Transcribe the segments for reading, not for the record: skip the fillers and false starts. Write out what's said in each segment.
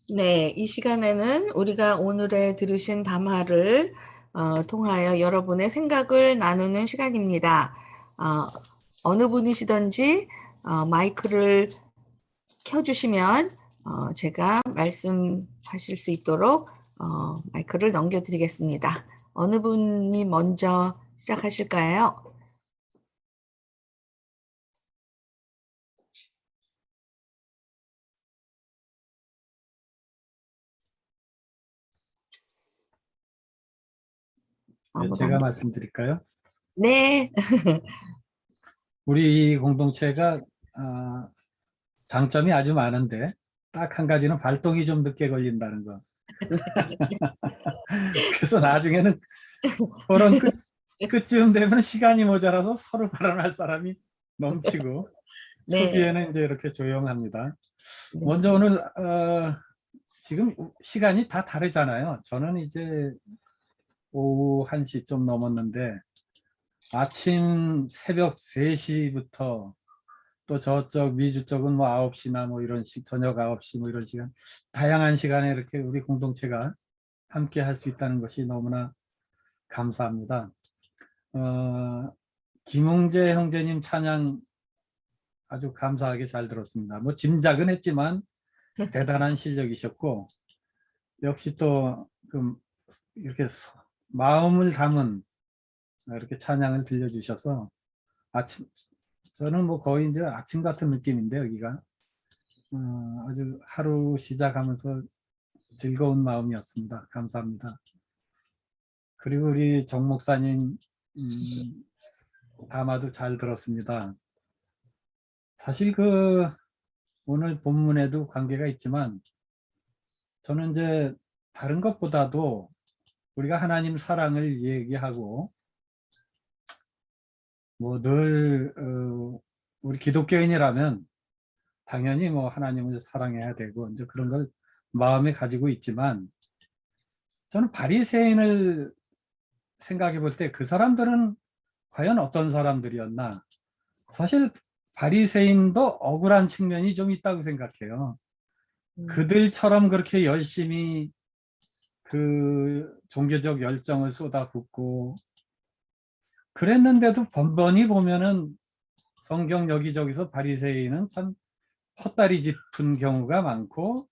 네, 이 시간에는 우리가 오늘에 들으신 담화를 통하여 여러분의 생각을 나누는 시간입니다. 어, 어느 분이시든지 마이크를 켜주시면 제가 말씀하실 수 있도록 마이크를 넘겨드리겠습니다. 어느 분이 먼저 시작하실까요? 네, 아무도 안 제가 계세요. 말씀드릴까요? 네, 우리 공동체가 장점이 아주 많은데 딱 한 가지는 발동이 좀 늦게 걸린다는 거. 그래서 나중에는 토론 끝쯤 되면 시간이 모자라서 서로 발언할 사람이 넘치고 네, 초기에는 이제 이렇게 조용합니다. 네, 먼저 오늘 지금 시간이 다 다르잖아요. 저는 이제 오후 1시 좀 넘었는데 아침 새벽 3시부터 또 저쪽 미주 쪽은 뭐 9시나 뭐 이런 저녁 9시 뭐 이런 시간 다양한 시간에 이렇게 우리 공동체가 함께 할 수 있다는 것이 너무나 감사합니다. 김웅재 형제님 찬양 아주 감사하게 잘 들었습니다. 뭐 짐작은 했지만 대단한 실력이셨고 역시 또그 이렇게 마음을 담은 이렇게 찬양을 들려주셔서 아침 저는 뭐 거의 이제 아침 같은 느낌인데 여기가 아주 하루 시작하면서 즐거운 마음이었습니다. 감사합니다. 그리고 우리 정 목사님 담화도 잘 들었습니다. 사실 오늘 본문에도 관계가 있지만 저는 이제 다른 것보다도 우리가 하나님 사랑을 얘기하고 뭐 늘 우리 기독교인이라면 당연히 뭐 하나님을 사랑해야 되고 이제 그런 걸 마음에 가지고 있지만 저는 바리새인을 생각해 볼 때 그 사람들은 과연 어떤 사람들이었나? 사실 바리새인도 억울한 측면이 좀 있다고 생각해요. 그들처럼 그렇게 열심히 그 종교적 열정을 쏟아붓고 그랬는데도 번번이 보면은 성경 여기저기서 바리새인은 참 헛다리 짚은 경우가 많고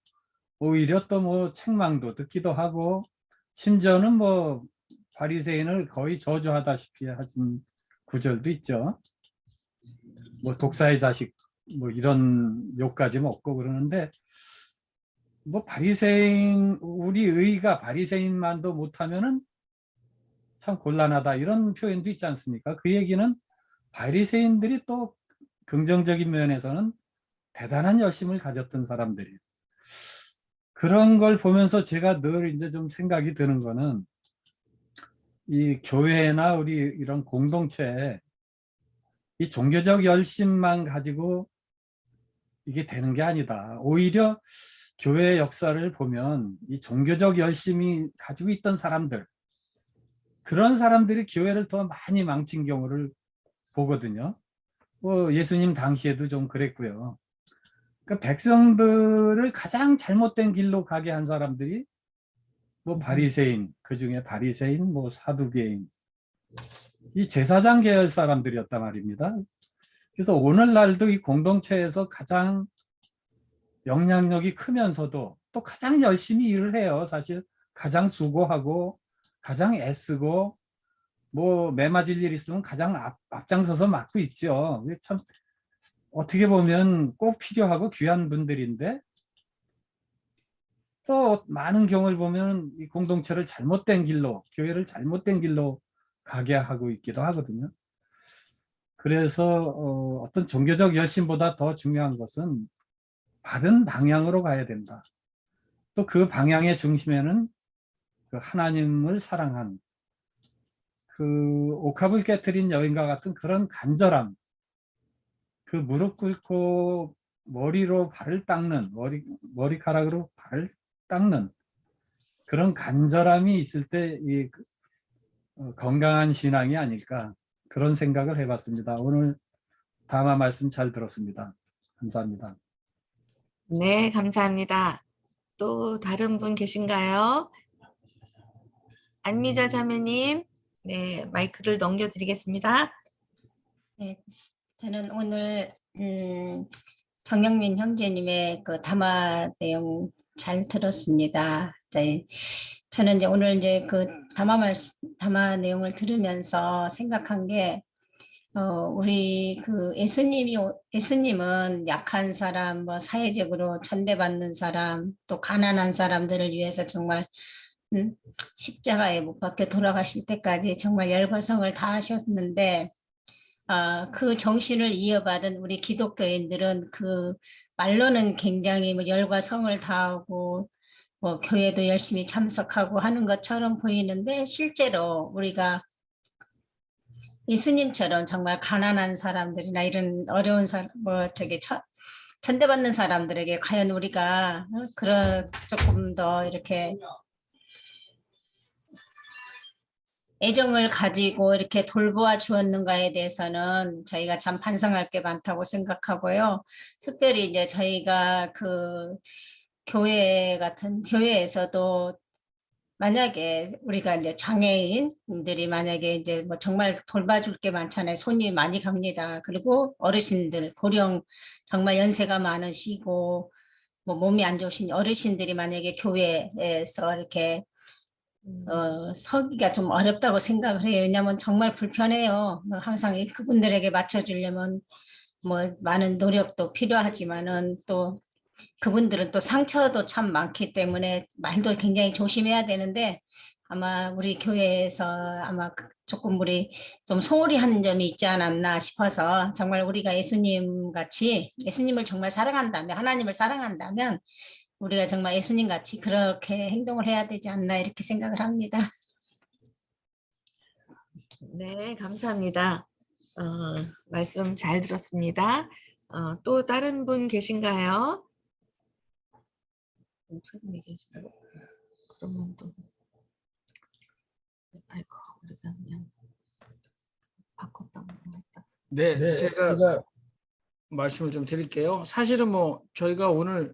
오히려 또 뭐 책망도 듣기도 하고 심지어는 뭐 바리새인을 거의 저주하다시피 하신 구절도 있죠. 뭐 독사의 자식 뭐 이런 욕까지 먹고 그러는데 뭐 바리새인 우리 의가 바리새인만도 못하면은 참 곤란하다 이런 표현도 있지 않습니까? 그 얘기는 바리새인들이 또 긍정적인 면에서는 대단한 열심을 가졌던 사람들이에요. 그런 걸 보면서 제가 늘 이제 좀 생각이 드는 거는 이 교회나 우리 이런 공동체에 이 종교적 열심만 가지고 이게 되는 게 아니다. 오히려 교회 역사를 보면 이 종교적 열심이 가지고 있던 사람들 그런 사람들이 교회를 더 많이 망친 경우를 보거든요. 뭐 예수님 당시에도 좀 그랬고요. 그러니까 백성들을 가장 잘못된 길로 가게 한 사람들이 뭐 바리새인, 그중에 바리새인, 뭐 사두개인, 이 제사장 계열 사람들이었단 말입니다. 그래서 오늘날도 이 공동체에서 가장 영향력이 크면서도 또 가장 열심히 일을 해요. 사실 가장 수고하고 가장 애쓰고 뭐 매맞을 일 있으면 가장 앞장서서 맡고 있죠. 참 어떻게 보면 꼭 필요하고 귀한 분들인데 또 많은 경우를 보면 이 공동체를 잘못된 길로, 교회를 잘못된 길로 가게 하고 있기도 하거든요. 그래서 어떤 종교적 열심보다 더 중요한 것은 바른 방향으로 가야 된다. 또 그 방향의 중심에는 그 하나님을 사랑한 그 옥합을 깨뜨린 여인과 같은 그런 간절함, 그 무릎 꿇고 머리로 발을 닦는, 머리카락으로 발을 닦는 그런 간절함이 있을 때 이 건강한 신앙이 아닐까 그런 생각을 해봤습니다. 오늘 담화 말씀 잘 들었습니다. 감사합니다. 네, 감사합니다. 또 다른 분 계신가요? 안미자 자매님, 네, 마이크를 넘겨드리겠습니다. 네, 저는 오늘 정영민 형제님의 그 담화 내용 잘 들었습니다. 저는 이제 오늘 이제 그 담화 내용을 들으면서 생각한 게 우리 그 예수님은 약한 사람, 뭐 사회적으로 천대받는 사람, 또 가난한 사람들을 위해서 정말 십자가에 못 박혀 돌아가실 때까지 정말 열과 성을 다하셨는데 그 정신을 이어받은 우리 기독교인들은 그 말로는 굉장히 뭐 열과 성을 다하고 뭐 교회도 열심히 참석하고 하는 것처럼 보이는데 실제로 우리가 예수님처럼 정말 가난한 사람들이나 이런 어려운 사람, 뭐 저기 천대받는 사람들에게 과연 우리가 그런 조금 더 이렇게 애정을 가지고 이렇게 돌보아 주었는가에 대해서는 저희가 참 반성할 게 많다고 생각하고요. 특별히 이제 저희가 그 교회에서도 만약에 우리가 이제 장애인들이 만약에 이제 뭐 정말 돌봐줄 게 많잖아요. 손이 많이 갑니다. 그리고 어르신들, 고령 정말 연세가 많으시고 뭐 몸이 안 좋으신 어르신들이 만약에 교회에서 이렇게 서기가 좀 어렵다고 생각을 해요. 왜냐하면 정말 불편해요. 뭐 항상 그분들에게 맞춰주려면 뭐 많은 노력도 필요하지만은 또 그분들은 또 상처도 참 많기 때문에 말도 굉장히 조심해야 되는데 아마 우리 교회에서 아마 조금 우리 좀 소홀히 한 점이 있지 않았나 싶어서 정말 우리가 예수님 같이 예수님을 정말 사랑한다면 하나님을 사랑한다면 우리가 정말 예수님 같이 그렇게 행동을 해야 되지 않나 이렇게 생각을 합니다. 네, 감사합니다. 말씀 잘 들었습니다. 또 다른 분 계신가요? 목사님이 계시다고? 그러면 또 아이고 우리가 그냥 바꿨다 했다. 네, 제가 말씀을 좀 드릴게요. 사실은 뭐 저희가 오늘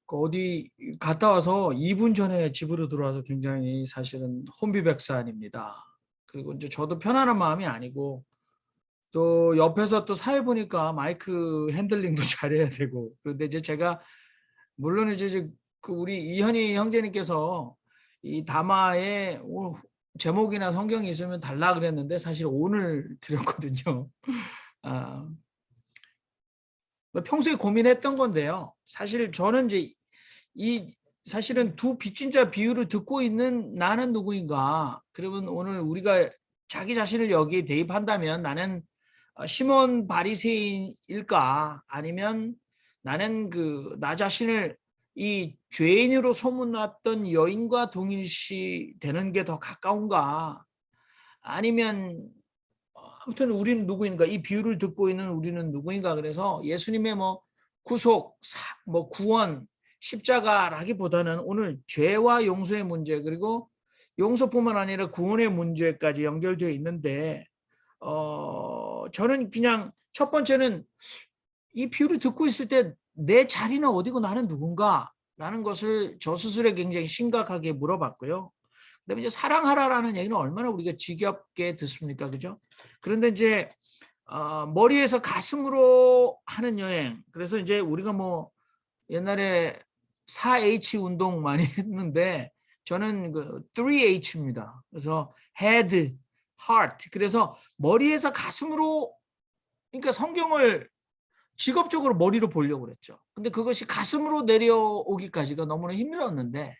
그 어디 갔다 와서 2분 전에 집으로 들어와서 굉장히 사실은 혼비백산입니다. 그리고 이제 저도 편안한 마음이 아니고 또 옆에서 또 사회 보니까 마이크 핸들링도 잘해야 되고 그런데 이제 제가 물론 이제 그 우리 이현희 형제님께서 이 담화에 제목이나 성경이 있으면 달라 그랬는데 사실 오늘 드렸거든요. 평소에 고민했던 건데요. 사실 저는 이제 사실은 두 빚진 자 비유를 듣고 있는 나는 누구인가? 그러면 오늘 우리가 자기 자신을 여기에 대입한다면 나는 시몬 바리새인일까? 아니면 나는 나 자신을 이 죄인으로 소문났던 여인과 동일시 되는 게 더 가까운가? 아니면 아무튼 우리는 누구인가? 이 비유를 듣고 있는 우리는 누구인가? 그래서 예수님의 뭐 구속, 뭐 구원, 십자가라기보다는 오늘 죄와 용서의 문제 그리고 용서뿐만 아니라 구원의 문제까지 연결되어 있는데 저는 그냥 첫 번째는 이 비유를 듣고 있을 때 내 자리는 어디고 나는 누군가? 라는 것을 저 스스로에 굉장히 심각하게 물어봤고요. 그다음에 이제 사랑하라라는 얘기는 얼마나 우리가 지겹게 듣습니까, 그죠? 그런데 이제 머리에서 가슴으로 하는 여행. 그래서 이제 우리가 뭐 옛날에 4H 운동 많이 했는데 저는 그 3H입니다. 그래서 head, heart. 그래서 머리에서 가슴으로 그러니까 성경을 직업적으로 머리로 보려고 그랬죠. 근데 그것이 가슴으로 내려오기까지가 너무나 힘들었는데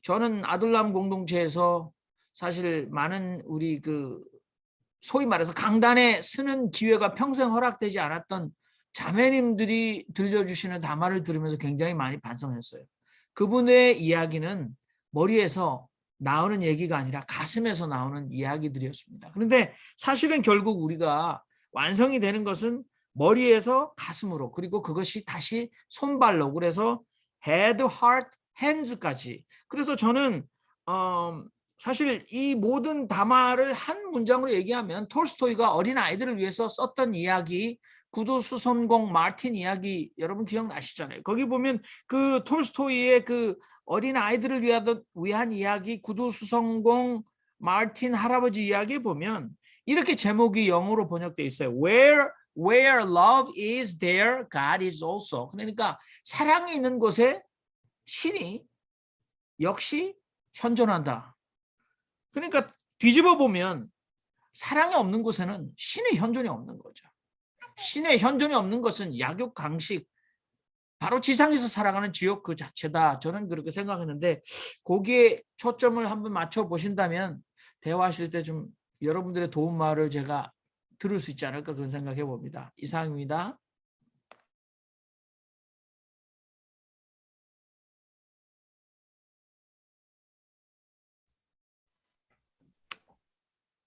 저는 아둘람 공동체에서 사실 많은 우리 소위 말해서 강단에 서는 기회가 평생 허락되지 않았던 자매님들이 들려주시는 담화를 들으면서 굉장히 많이 반성했어요. 그분의 이야기는 머리에서 나오는 얘기가 아니라 가슴에서 나오는 이야기들이었습니다. 그런데 사실은 결국 우리가 완성이 되는 것은 머리에서 가슴으로 그리고 그것이 다시 손발로 그래서 head, heart, hands까지. 그래서 저는 사실 이 모든 담화를 한 문장으로 얘기하면 톨스토이가 어린 아이들을 위해서 썼던 이야기, 구두 수선공 마틴 이야기 여러분 기억나시잖아요. 거기 보면 그 톨스토이의 그 어린 아이들을 위한 이야기, 구두 수선공 마틴 할아버지 이야기에 보면 이렇게 제목이 영어로 번역돼 있어요. Where love is, there God is also. 그러니까 사랑이 있는 곳에 신이 역시 현존한다. 그러니까 뒤집어 보면 사랑이 없는 곳에는 신의 현존이 없는 거죠. 신의 현존이 없는 것은 약육 강식, 바로 지상에서 살아가는 지옥 그 자체다. 저는 그렇게 생각했는데 거기에 초점을 한번 맞춰 보신다면 대화하실 때 좀 여러분들의 도움 말을 제가 들을 수 있지 않을까 그런 생각해 봅니다. 이상입니다.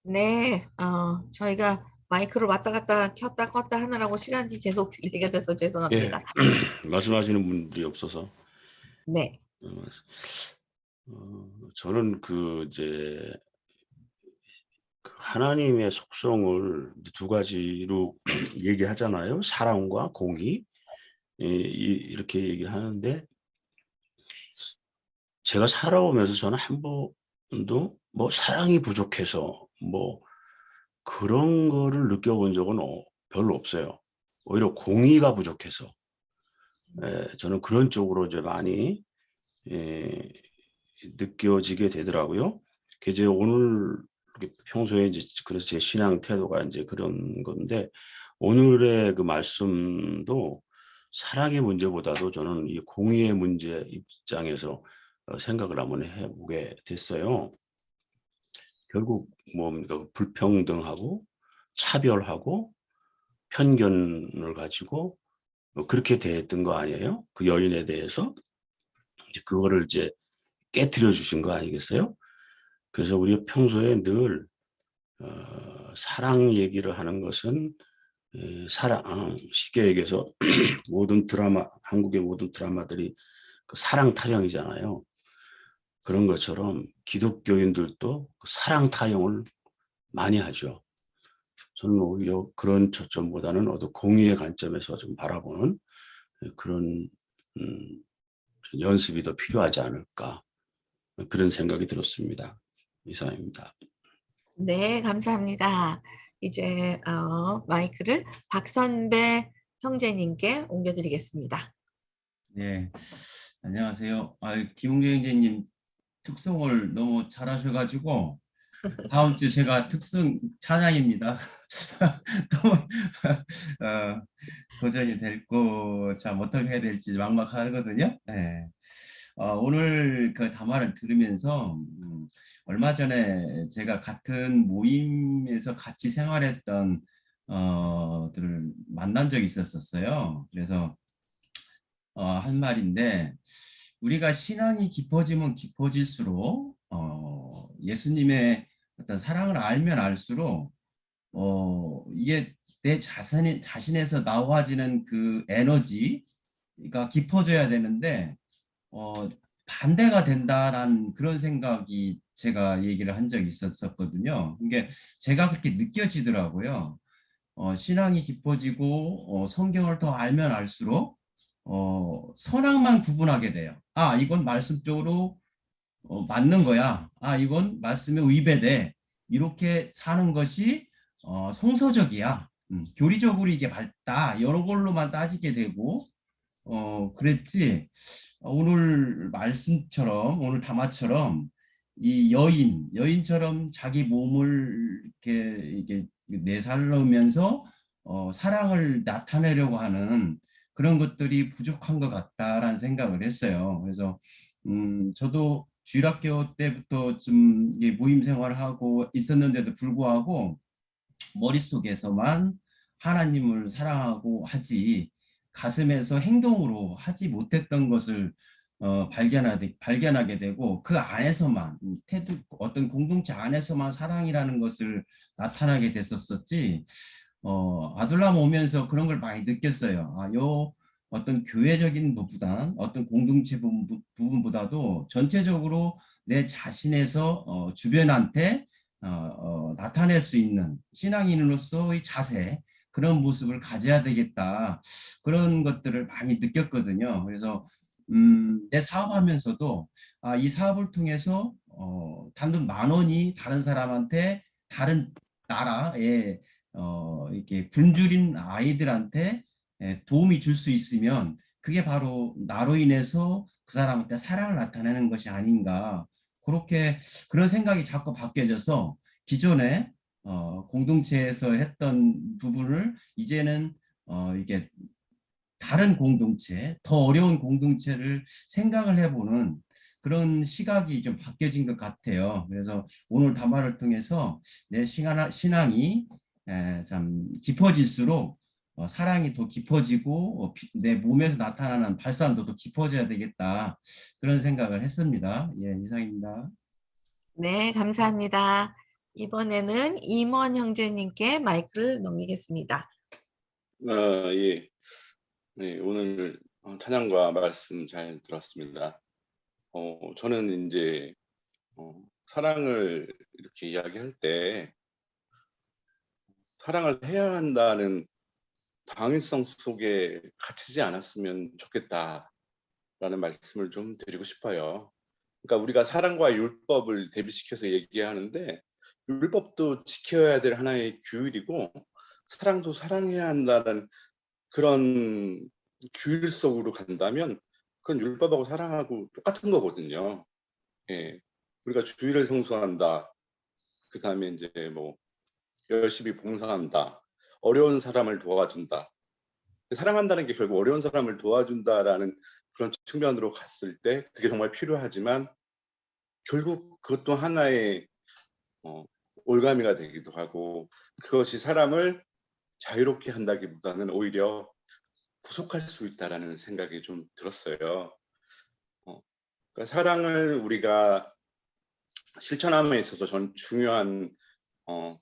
네, 저희가 마이크를 왔다 갔다 켰다 껐다 하느라고 시간이 계속 딜레이가 돼서 예, 죄송합니다. 말씀하시는 분들이 없어서 네, 저는 그 이제 그 하나님의 속성을 이제 두 가지로 얘기하잖아요. 사랑과 공의. 이렇게 얘기를 하는데 제가 살아오면서 저는 한 번도 뭐 사랑이 부족해서 뭐 그런 거를 느껴본 적은 별로 없어요. 오히려 공의가 부족해서 저는 그런 쪽으로 이제 많이 느껴지게 되더라고요. 이제 오늘 평소에 이제 그래서 제 신앙 태도가 이제 그런 건데 오늘의 그 말씀도 사랑의 문제보다도 저는 이 공의의 문제 입장에서 생각을 한번 해보게 됐어요. 결국 뭡니까? 불평등하고 차별하고 편견을 가지고 그렇게 대했던 거 아니에요? 그 여인에 대해서 이제 그거를 이제 깨트려 주신 거 아니겠어요? 그래서 우리가 평소에 늘 사랑 얘기를 하는 것은 사랑 쉽게 얘기해서 모든 드라마 한국의 모든 드라마들이 그 사랑 타령이잖아요. 그런 것처럼 기독교인들도 그 사랑 타령을 많이 하죠. 저는 오히려 그런 초점보다는 공의의 관점에서 좀 바라보는 그런 연습이 더 필요하지 않을까 그런 생각이 들었습니다. 이상입니다. 네, 감사합니다. 이제 마이크를 박선배 형제님께 옮겨드리겠습니다. 네, 안녕하세요. 김웅재 형제님 특성을 너무 잘하셔가지고 다음 주 제가 특성 찬양입니다. 너무 도전이 될고 참 어떻게 해야 될지 막막하거든요. 네. 오늘 그 담화를 들으면서 얼마 전에 제가 같은 모임에서 같이 생활했던 들을 만난 적이 있었어요. 그래서 한 말인데 우리가 신앙이 깊어지면 깊어질수록 예수님의 어떤 사랑을 알면 알수록 이게 내 자신에서 나와지는 그 에너지가 깊어져야 되는데 반대가 된다라는 그런 생각이 제가 얘기를 한 적이 있었거든요. 이게 제가 그렇게 느껴지더라고요. 신앙이 깊어지고 성경을 더 알면 알수록 선악만 구분하게 돼요. 아, 이건 말씀적으로 맞는 거야. 아, 이건 말씀에 위배돼. 이렇게 사는 것이 성서적이야. 교리적으로 이게 맞다. 이런 걸로만 따지게 되고 그랬지. 오늘 말씀처럼 오늘 담화처럼 이 여인처럼 자기 몸을 이렇게 내살르면서 사랑을 나타내려고 하는 그런 것들이 부족한 것 같다라는 생각을 했어요. 그래서 저도 주일학교 때부터 좀 모임 생활을 하고 있었는데도 불구하고 머릿속에서만 하나님을 사랑하고 하지 가슴에서 행동으로 하지 못했던 것을 발견하게 되고 그 안에서만 어떤 공동체 안에서만 사랑이라는 것을 나타나게 됐었었지 아둘람 오면서 그런 걸 많이 느꼈어요. 어떤 교회적인 부분, 어떤 공동체 부분보다도 전체적으로 내 자신에서 주변한테 나타낼 수 있는 신앙인으로서의 자세, 그런 모습을 가져야 되겠다. 그런 것들을 많이 느꼈거든요. 그래서 내 사업하면서도 이 사업을 통해서 단돈 10,000원이 다른 사람한테, 다른 나라에 이렇게 굶주린 아이들한테 도움이 줄 수 있으면 그게 바로 나로 인해서 그 사람한테 사랑을 나타내는 것이 아닌가, 그렇게 그런 생각이 자꾸 바뀌어져서 기존에 공동체에서 했던 부분을 이제는 이게 다른 공동체, 더 어려운 공동체를 생각을 해보는 그런 시각이 좀 바뀌어진 것 같아요. 그래서 오늘 담화를 통해서 내 신앙이 참 깊어질수록 사랑이 더 깊어지고 내 몸에서 나타나는 발산도 더 깊어져야 되겠다, 그런 생각을 했습니다. 예, 이상입니다. 네, 감사합니다. 이번에는 임원 형제님께 마이크를 넘기겠습니다. 예. 네, 오늘 찬양과 말씀 잘 들었습니다. 저는 이제 사랑을 이렇게 이야기할 때 사랑을 해야 한다는 당위성 속에 갇히지 않았으면 좋겠다라는 말씀을 좀 드리고 싶어요. 그러니까 우리가 사랑과 율법을 대비시켜서 얘기하는데, 율법도 지켜야 될 하나의 규율이고 사랑도 사랑해야 한다는 그런 규율 속으로 간다면 그건 율법하고 사랑하고 똑같은 거거든요. 예. 우리가 주의를 성수한다. 그 다음에 이제 뭐 열심히 봉사한다. 어려운 사람을 도와준다. 사랑한다는 게 결국 어려운 사람을 도와준다라는 그런 측면으로 갔을 때 그게 정말 필요하지만, 결국 그것도 하나의 올가미가 되기도 하고, 그것이 사람을 자유롭게 한다기보다는 오히려 구속할 수 있다라는 생각이 좀 들었어요. 그러니까 사랑을 우리가 실천함에 있어서 전 중요한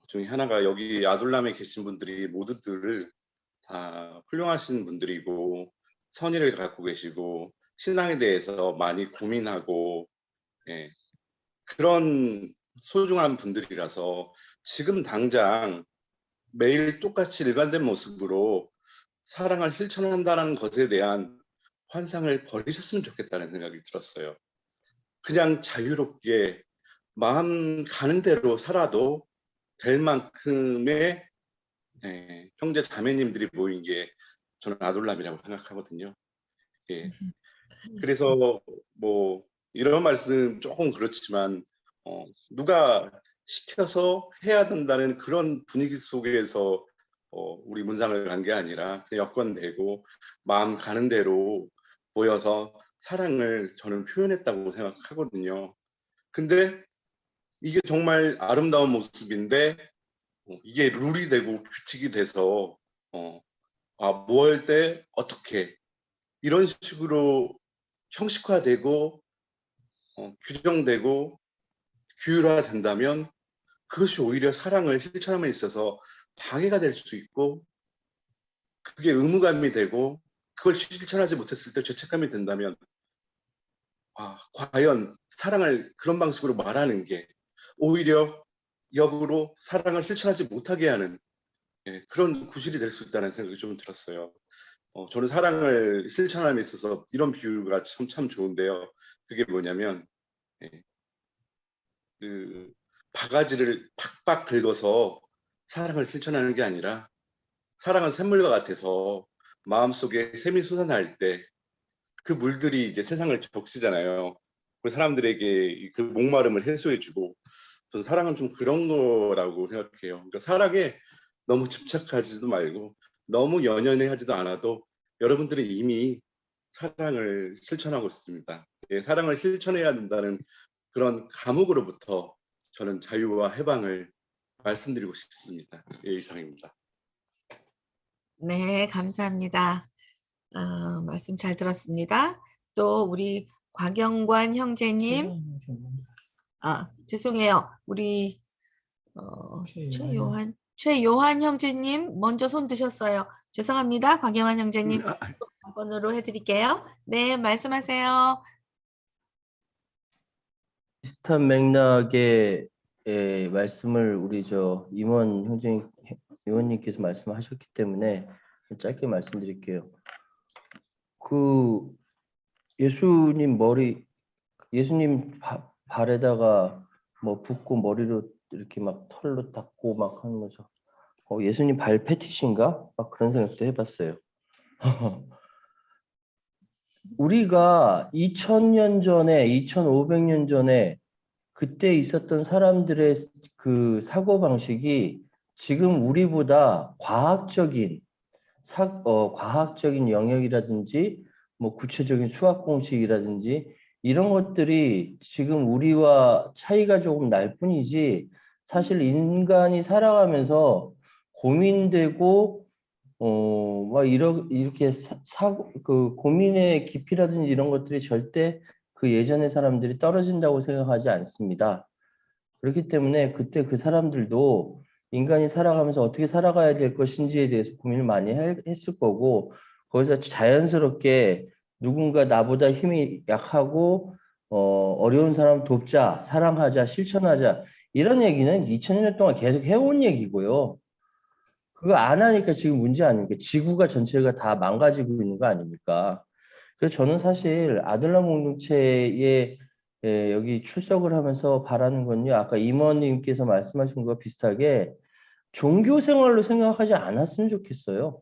중에 하나가, 여기 아둘람에 계신 분들이 모두들 다 훌륭하신 분들이고 선의를 갖고 계시고 신앙에 대해서 많이 고민하고, 예, 그런 소중한 분들이라서 지금 당장 매일 똑같이 일관된 모습으로 사랑을 실천한다는 것에 대한 환상을 버리셨으면 좋겠다는 생각이 들었어요. 그냥 자유롭게 마음 가는 대로 살아도 될 만큼의 형제 자매님들이 모인 게 저는 아둘람이라고 생각하거든요. 예. 그래서 뭐 이런 말씀 조금 그렇지만 누가 시켜서 해야 된다는 그런 분위기 속에서 우리 문상을 간 게 아니라 그냥 여건되고 마음 가는 대로 모여서 사랑을 저는 표현했다고 생각하거든요. 근데 이게 정말 아름다운 모습인데 이게 룰이 되고 규칙이 돼서 뭐 할 때 어떻게 이런 식으로 형식화되고 규정되고 규율화된다면 그것이 오히려 사랑을 실천함에 있어서 방해가 될 수 있고, 그게 의무감이 되고 그걸 실천하지 못했을 때 죄책감이 된다면 과연 사랑을 그런 방식으로 말하는 게 오히려 역으로 사랑을 실천하지 못하게 하는 그런 구실이 될 수 있다는 생각이 좀 들었어요. 저는 사랑을 실천함에 있어서 이런 비유가 참 좋은데요. 그게 뭐냐면 그 바가지를 팍팍 긁어서 사랑을 실천하는 게 아니라, 사랑은 샘물과 같아서 마음속에 샘이 솟아날 때 그 물들이 이제 세상을 적시잖아요. 그 사람들에게 그 목마름을 해소해주고, 전 사랑은 좀 그런 거라고 생각해요. 그러니까 사랑에 너무 집착하지도 말고 너무 연연해하지도 않아도 여러분들이 이미 사랑을 실천하고 있습니다. 사랑을 실천해야 된다는 그런 감옥으로부터 저는 자유와 해방을 말씀드리고 싶습니다. 이상입니다. 네, 감사합니다. 말씀 잘 들었습니다. 또 우리 곽영관 형제님, 죄송해요. 우리 최요한 형제님 먼저 손 드셨어요. 죄송합니다. 곽영관 형제님 번호로 해드릴게요. 네, 말씀하세요. 비슷한 맥락의 말씀을 우리 임원 형제 의원님께서 말씀하셨기 때문에 짧게 말씀드릴게요. 그 예수님 발에다가 뭐 붓고 머리로 이렇게 막 털로 닦고 막 하는 거죠. 예수님 발 패티시인가? 막 그런 생각도 해봤어요. 우리가 2000년 전에, 2500년 전에 그때 있었던 사람들의 그 사고 방식이 지금 우리보다 과학적인 영역이라든지 뭐 구체적인 수학 공식이라든지 이런 것들이 지금 우리와 차이가 조금 날 뿐이지 사실 인간이 살아가면서 고민되고 막 이렇게 그 고민의 깊이라든지 이런 것들이 절대 그 예전의 사람들이 떨어진다고 생각하지 않습니다. 그렇기 때문에 그때 그 사람들도 인간이 살아가면서 어떻게 살아가야 될 것인지에 대해서 고민을 많이 했을 거고 거기서 자연스럽게 누군가 나보다 힘이 약하고 어려운 사람 돕자, 사랑하자, 실천하자 이런 얘기는 2000년 동안 계속 해온 얘기고요. 그거 안 하니까 지금 문제 아닙니까? 지구가 전체가 다 망가지고 있는 거 아닙니까? 그래서 저는 사실 아들람 공동체에 여기 출석을 하면서 바라는 건요. 아까 임원님께서 말씀하신 것과 비슷하게 종교 생활로 생각하지 않았으면 좋겠어요.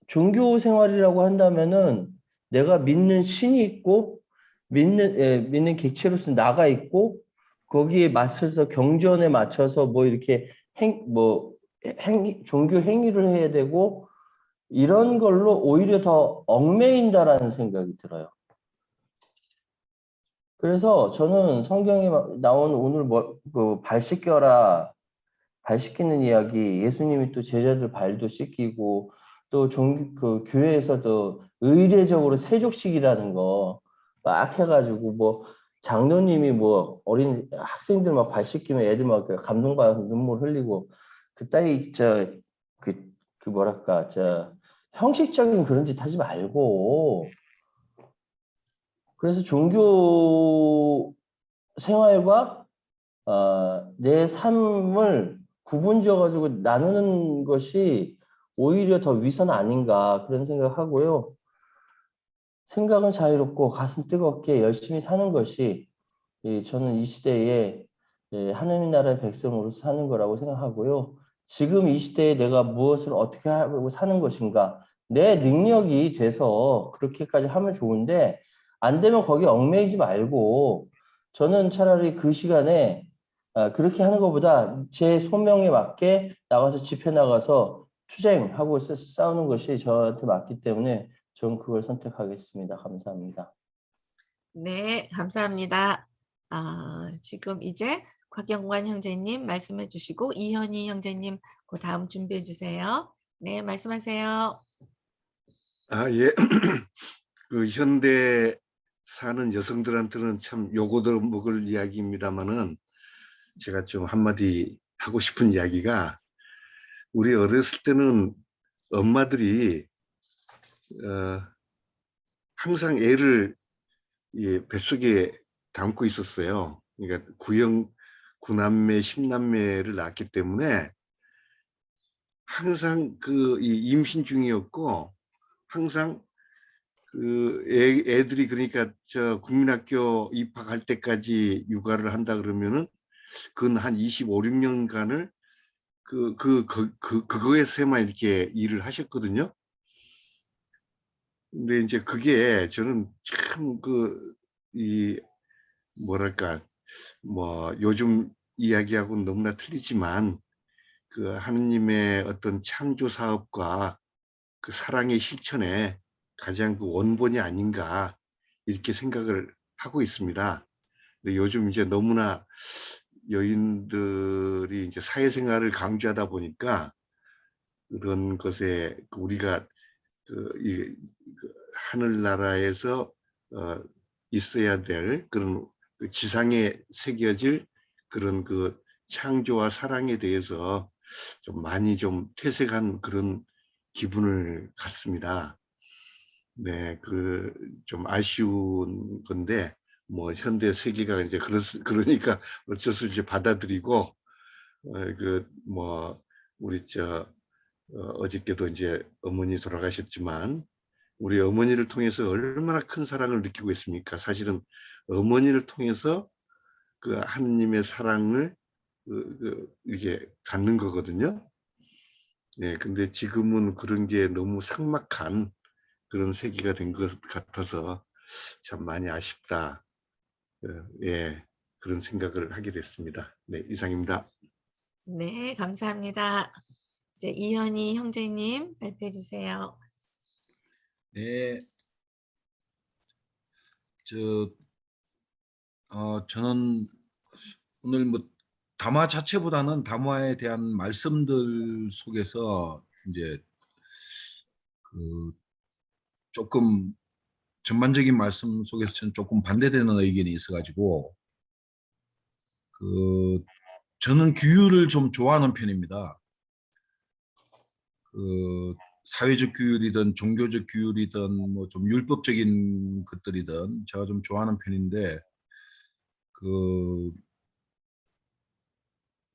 종교 생활이라고 한다면은 내가 믿는 신이 있고 믿는 객체로서 나가 있고 거기에 맞춰서 경전에 맞춰서 뭐 이렇게 종교 행위를 해야 되고 이런 걸로 오히려 더 얽매인다라는 생각이 들어요. 그래서 저는 성경에 나온 오늘 발 씻겨라, 발 씻기는 이야기, 예수님이 또 제자들 발도 씻기고 또 그 교회에서도 의례적으로 세족식이라는 거 막 해가지고 뭐 장로님이 뭐 어린 학생들 막 발 씻기면 애들 막 감동받아서 눈물 흘리고 그 따위 그 뭐랄까 형식적인 그런 짓 하지 말고 그래서 종교 생활과 내 삶을 구분지어 가지고 나누는 것이 오히려 더 위선 아닌가 그런 생각하고요. 생각은 자유롭고 가슴 뜨겁게 열심히 사는 것이 저는 이 시대에 하나님 나라의 백성으로서 사는 거라고 생각하고요. 지금 이 시대에 내가 무엇을 어떻게 하고 사는 것인가 내 능력이 돼서 그렇게까지 하면 좋은데 안 되면 거기 얽매이지 말고 저는 차라리 그 시간에 그렇게 하는 것보다 제 소명에 맞게 나가서 집회 나가서 투쟁하고 싸우는 것이 저한테 맞기 때문에 저는 그걸 선택하겠습니다. 감사합니다. 네, 감사합니다. 지금 이제 곽영관 형제님 말씀해 주시고 이현희 형제님 그 다음 준비해 주세요. 네, 말씀하세요. 예. 그 현대 사는 여성들한테는 참 요거들 먹을 이야기입니다만은 제가 좀 한마디 하고 싶은 이야기가 우리 어렸을 때는 엄마들이 항상 애를 뱃속에 담고 있었어요. 그러니까 구남매, 10남매를 낳았기 때문에 항상 이 임신 중이었고 항상 그 애들이 그러니까 국민학교 입학할 때까지 육아를 한다 그러면은 그건 한 25, 6년간을 그거에서만 이렇게 일을 하셨거든요. 근데 이제 그게 저는 참 뭐랄까 뭐 요즘 이야기하고는 너무나 틀리지만 그 하느님의 어떤 창조 사업과 그 사랑의 실천에 가장 그 원본이 아닌가 이렇게 생각을 하고 있습니다. 근데 요즘 이제 너무나 여인들이 이제 사회생활을 강조하다 보니까 그런 것에 우리가 하늘나라에서 있어야 될 그런 지상에 새겨질 그런 그 창조와 사랑에 대해서 좀 많이 좀 퇴색한 그런 기분을 갖습니다. 네, 그 좀 아쉬운 건데 뭐 현대 세계가 이제 그러니까 어쩔 수 없이 받아들이고 그 뭐 우리 어저께도 이제 어머니 돌아가셨지만 우리 어머니를 통해서 얼마나 큰 사랑을 느끼고 있습니까? 사실은 어머니를 통해서 그 하느님의 사랑을 이게 갖는 거거든요. 네, 근데 지금은 그런 게 너무 삭막한 그런 세계가 된 것 같아서 참 많이 아쉽다. 예, 그런 생각을 하게 됐습니다. 네, 이상입니다. 네, 감사합니다. 이제 이현희 형제님 발표해 주세요. 네, 저는 오늘 뭐 담화 자체보다는 담화에 대한 말씀들 속에서 이제 그 조금 전반적인 말씀 속에서 저는 조금 반대되는 의견이 있어가지고 저는 규율을 좀 좋아하는 편입니다. 사회적 규율이든 종교적 규율이든 뭐 좀 율법적인 것들이든 제가 좀 좋아하는 편인데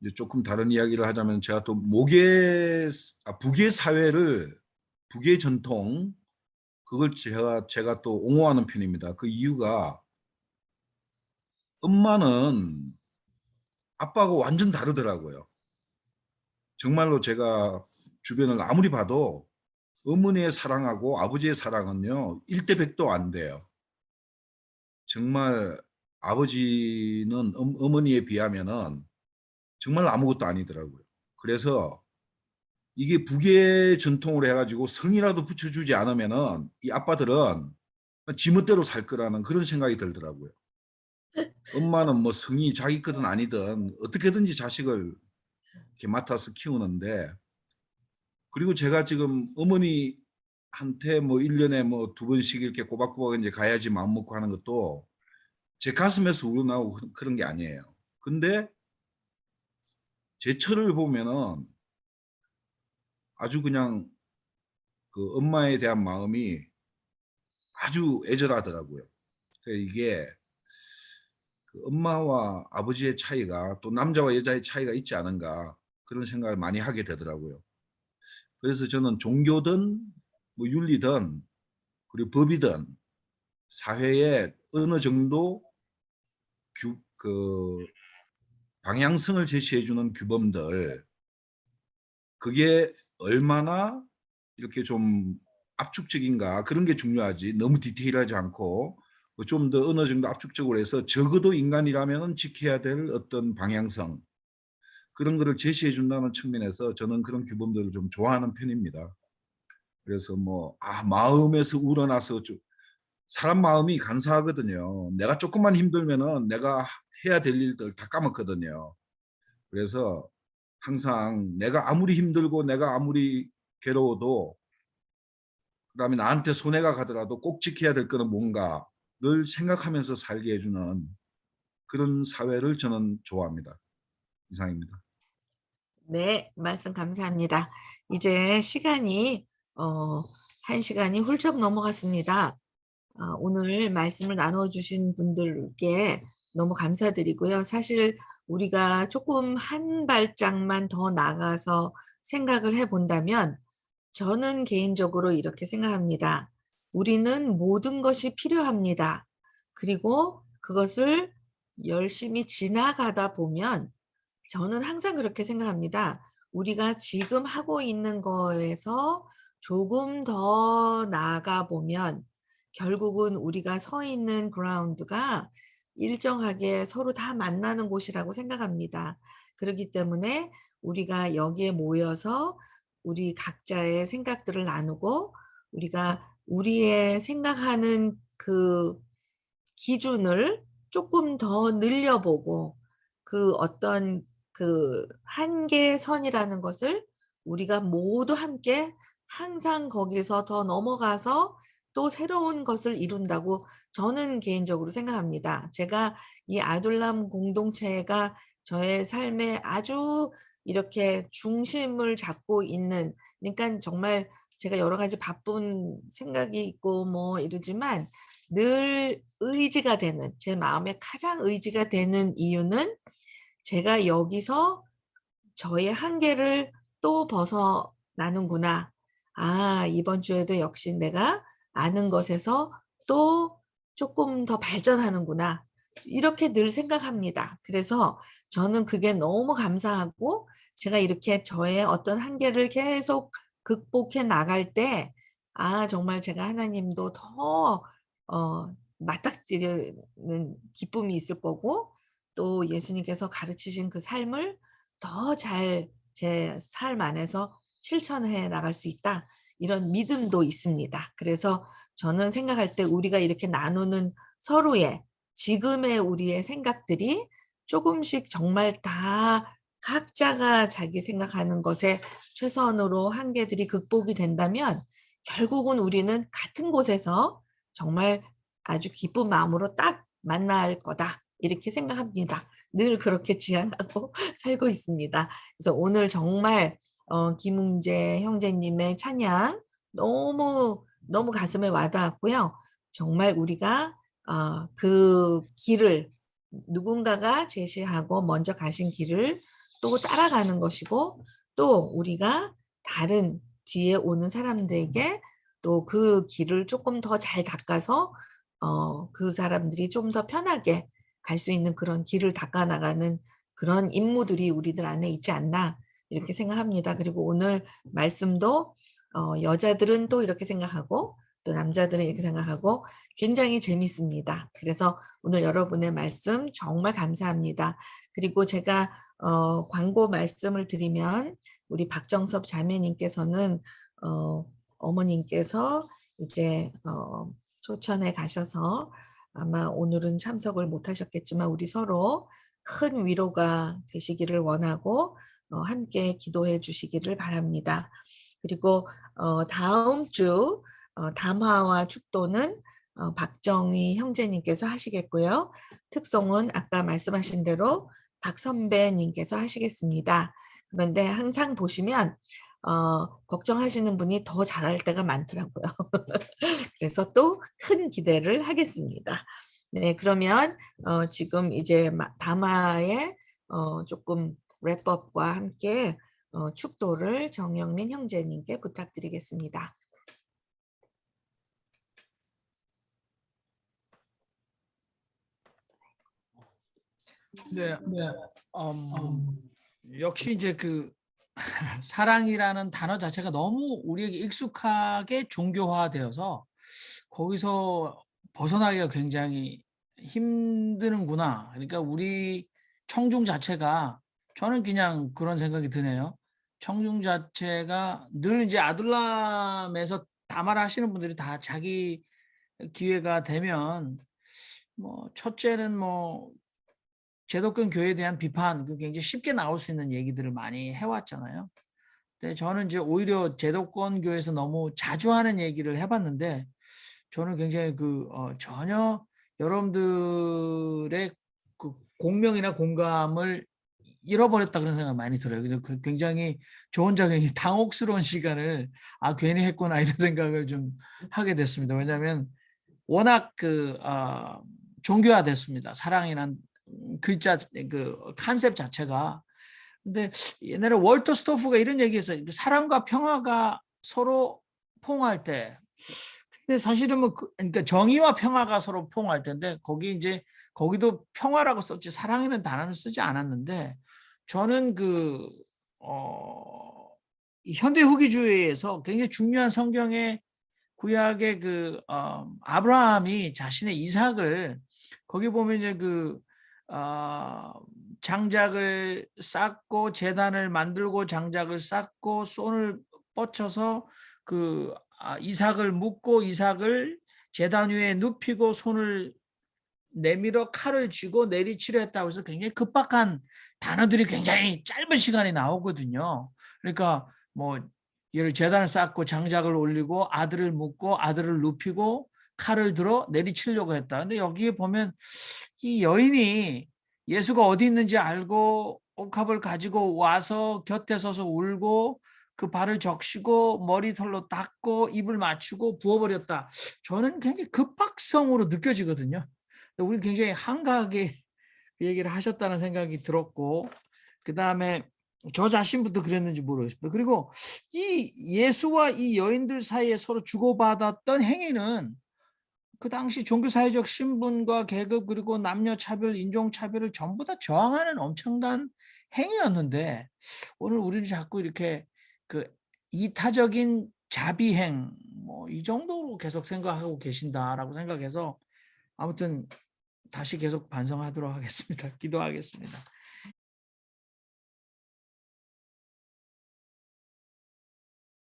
이제 조금 다른 이야기를 하자면 제가 또 북의 사회를 북의 전통 그걸 제가 또 옹호하는 편입니다. 그 이유가 엄마는 아빠하고 완전 다르더라고요. 정말로 제가 주변을 아무리 봐도 어머니의 사랑하고 아버지의 사랑은요 1대 100도 안 돼요. 정말 아버지는 어머니에 비하면은 정말 아무것도 아니더라고요. 그래서 이게 북의 전통으로 해가지고 성이라도 붙여주지 않으면은 이 아빠들은 지멋대로 살 거라는 그런 생각이 들더라고요. 엄마는 뭐 성이 자기 거든 아니든 어떻게든지 자식을 이렇게 맡아서 키우는데 그리고 제가 지금 어머니한테 뭐 1년에 뭐 2번씩 이렇게 꼬박꼬박 이제 가야지 마음 먹고 하는 것도 제 가슴에서 우러나오고 그런 게 아니에요. 근데 제 철을 보면은 아주 그냥 그 엄마에 대한 마음이 아주 애절하더라고요. 그러니까 이게 그 엄마와 아버지의 차이가 또 남자와 여자의 차이가 있지 않은가 그런 생각을 많이 하게 되더라고요. 그래서 저는 종교든 뭐 윤리든 그리고 법이든 사회에 어느 정도 방향성을 제시해주는 규범들 그게 얼마나 이렇게 좀 압축적인가 그런 게 중요하지 너무 디테일하지 않고 좀 더 어느 정도 압축적으로 해서 적어도 인간이라면 지켜야 될 어떤 방향성 그런 거를 제시해 준다는 측면에서 저는 그런 규범들을 좀 좋아하는 편입니다. 그래서 마음에서 우러나서 사람 마음이 간사하거든요. 내가 조금만 힘들면은 내가 해야 될 일들 다 까먹거든요. 그래서 항상 내가 아무리 힘들고 내가 아무리 괴로워도 그다음에 나한테 손해가 가더라도 꼭 지켜야 될 거는 뭔가 늘 생각하면서 살게 해주는 그런 사회를 저는 좋아합니다. 이상입니다. 네, 말씀 감사합니다. 이제 시간이 1시간이 훌쩍 넘어갔습니다. 오늘 말씀을 나눠주신 분들께 너무 감사드리고요. 사실 우리가 조금 한 발짝만 더 나가서 생각을 해본다면 저는 개인적으로 이렇게 생각합니다. 우리는 모든 것이 필요합니다. 그리고 그것을 열심히 지나가다 보면 저는 항상 그렇게 생각합니다. 우리가 지금 하고 있는 거에서 조금 더 나아가 보면 결국은 우리가 서 있는 그라운드가 일정하게 서로 다 만나는 곳이라고 생각합니다. 그렇기 때문에 우리가 여기에 모여서 우리 각자의 생각들을 나누고 우리가 우리의 생각하는 그 기준을 조금 더 늘려보고 그 어떤 그 한계선이라는 것을 우리가 모두 함께 항상 거기서 더 넘어가서 또 새로운 것을 이룬다고 저는 개인적으로 생각합니다. 제가 이 아둘람 공동체가 저의 삶에 아주 이렇게 중심을 잡고 있는, 그러니까 정말 제가 여러 가지 바쁜 생각이 있고 뭐 이러지만 늘 의지가 되는, 제 마음에 가장 의지가 되는 이유는 제가 여기서 저의 한계를 또 벗어나는구나. 아, 이번 주에도 역시 내가 아는 것에서 또 조금 더 발전하는구나. 이렇게 늘 생각합니다. 그래서 저는 그게 너무 감사하고 제가 이렇게 저의 어떤 한계를 계속 극복해 나갈 때, 아, 정말 제가 하나님도 더 맞닥뜨리는 기쁨이 있을 거고, 또 예수님께서 가르치신 그 삶을 더 잘 제 삶 안에서 실천해 나갈 수 있다. 이런 믿음도 있습니다. 그래서 저는 생각할 때 우리가 이렇게 나누는 서로의 지금의 우리의 생각들이 조금씩 정말 다 각자가 자기 생각하는 것에 최선으로 한계들이 극복이 된다면 결국은 우리는 같은 곳에서 정말 아주 기쁜 마음으로 딱 만날 거다. 이렇게 생각합니다. 늘 그렇게 지향하고 살고 있습니다. 그래서 오늘 정말 김웅재 형제님의 찬양 너무 너무 가슴에 와닿았고요. 정말 우리가 그 길을 누군가가 제시하고 먼저 가신 길을 또 따라가는 것이고, 또 우리가 다른 뒤에 오는 사람들에게 또 그 길을 조금 더 잘 닦아서 그 사람들이 좀 더 편하게 갈 수 있는 그런 길을 닦아 나가는 그런 임무들이 우리들 안에 있지 않나 이렇게 생각합니다. 그리고 오늘 말씀도 여자들은 또 이렇게 생각하고 또 남자들은 이렇게 생각하고 굉장히 재밌습니다. 그래서 오늘 여러분의 말씀 정말 감사합니다. 그리고 제가 광고 말씀을 드리면 우리 박정섭 자매님께서는 어머님께서 이제 초천에 가셔서 아마 오늘은 참석을 못 하셨겠지만 우리 서로 큰 위로가 되시기를 원하고 함께 기도해 주시기를 바랍니다. 그리고 다음 주 담화와 축도는 박정희 형제님께서 하시겠고요. 특송은 아까 말씀하신 대로 박 선배님께서 하시겠습니다. 그런데 항상 보시면 걱정하시는 분이 더 잘할 때가 많더라고요. 그래서 또 큰 기대를 하겠습니다. 네, 그러면 지금 이제 담화의 조금 랩업과 함께 축도를 정영민 형제님께 부탁드리겠습니다. 네, 역시 이제 그 사랑이라는 단어 자체가 너무 우리에게 익숙하게 종교화되어서 거기서 벗어나기가 굉장히 힘드는구나. 그러니까 우리 청중 자체가, 저는 그냥 그런 생각이 드네요. 청중 자체가 늘 이제 아둘람에서 담화를 하시는 분들이 다 자기 기회가 되면 뭐 첫째는 뭐 제도권 교회에 대한 비판, 그 굉장히 쉽게 나올 수 있는 얘기들을 많이 해왔잖아요. 근데 저는 이제 오히려 제도권 교회에서 너무 자주 하는 얘기를 해봤는데, 저는 굉장히 전혀 여러분들의 그 공명이나 공감을 잃어버렸다 그런 생각 많이 들어요. 그래서 굉장히 저 혼자 굉장히 당혹스러운 시간을 괜히 했구나 이런 생각을 좀 하게 됐습니다. 왜냐하면 워낙 종교화됐습니다. 사랑이란 글자 그 컨셉 자체가. 근데 옛날에 월터 스토프가 이런 얘기했어요. 사랑과 평화가 서로 포옹할 때. 근데 사실은 뭐 그러니까 정의와 평화가 서로 포옹할 텐데 거기도 평화라고 썼지 사랑이라는 단어는 쓰지 않았는데, 저는 현대 후기주의에서 굉장히 중요한 성경의 구약의 아브라함이 자신의 이삭을, 거기 보면 이제 장작을 쌓고 제단을 만들고 장작을 쌓고 손을 뻗쳐서 이삭을 묶고 이삭을 제단 위에 눕히고 손을 내밀어 칼을 쥐고 내리치려 했다고 해서 굉장히 급박한 단어들이 굉장히 짧은 시간에 나오거든요. 그러니까 뭐 예를 제단을 쌓고 장작을 올리고 아들을 묶고 아들을 눕히고 칼을 들어 내리치려고 했다. 근데 여기에 보면 이 여인이 예수가 어디 있는지 알고 옥합을 가지고 와서 곁에 서서 울고 그 발을 적시고 머리털로 닦고 입을 맞추고 부어버렸다. 저는 굉장히 급박성으로 느껴지거든요. 우리 굉장히 한가하게 그 얘기를 하셨다는 생각이 들었고, 그 다음에 저 자신부터 그랬는지 모르겠습니다. 그리고 이 예수와 이 여인들 사이에 서로 주고받았던 행위는 그 당시 종교사회적 신분과 계급 그리고 남녀 차별, 인종 차별을 전부 다 저항하는 엄청난 행위였는데, 오늘 우리는 자꾸 이렇게 그 이타적인 자비행 뭐 이 정도로 계속 생각하고 계신다라고 생각해서 아무튼 다시 계속 반성하도록 하겠습니다. 기도하겠습니다.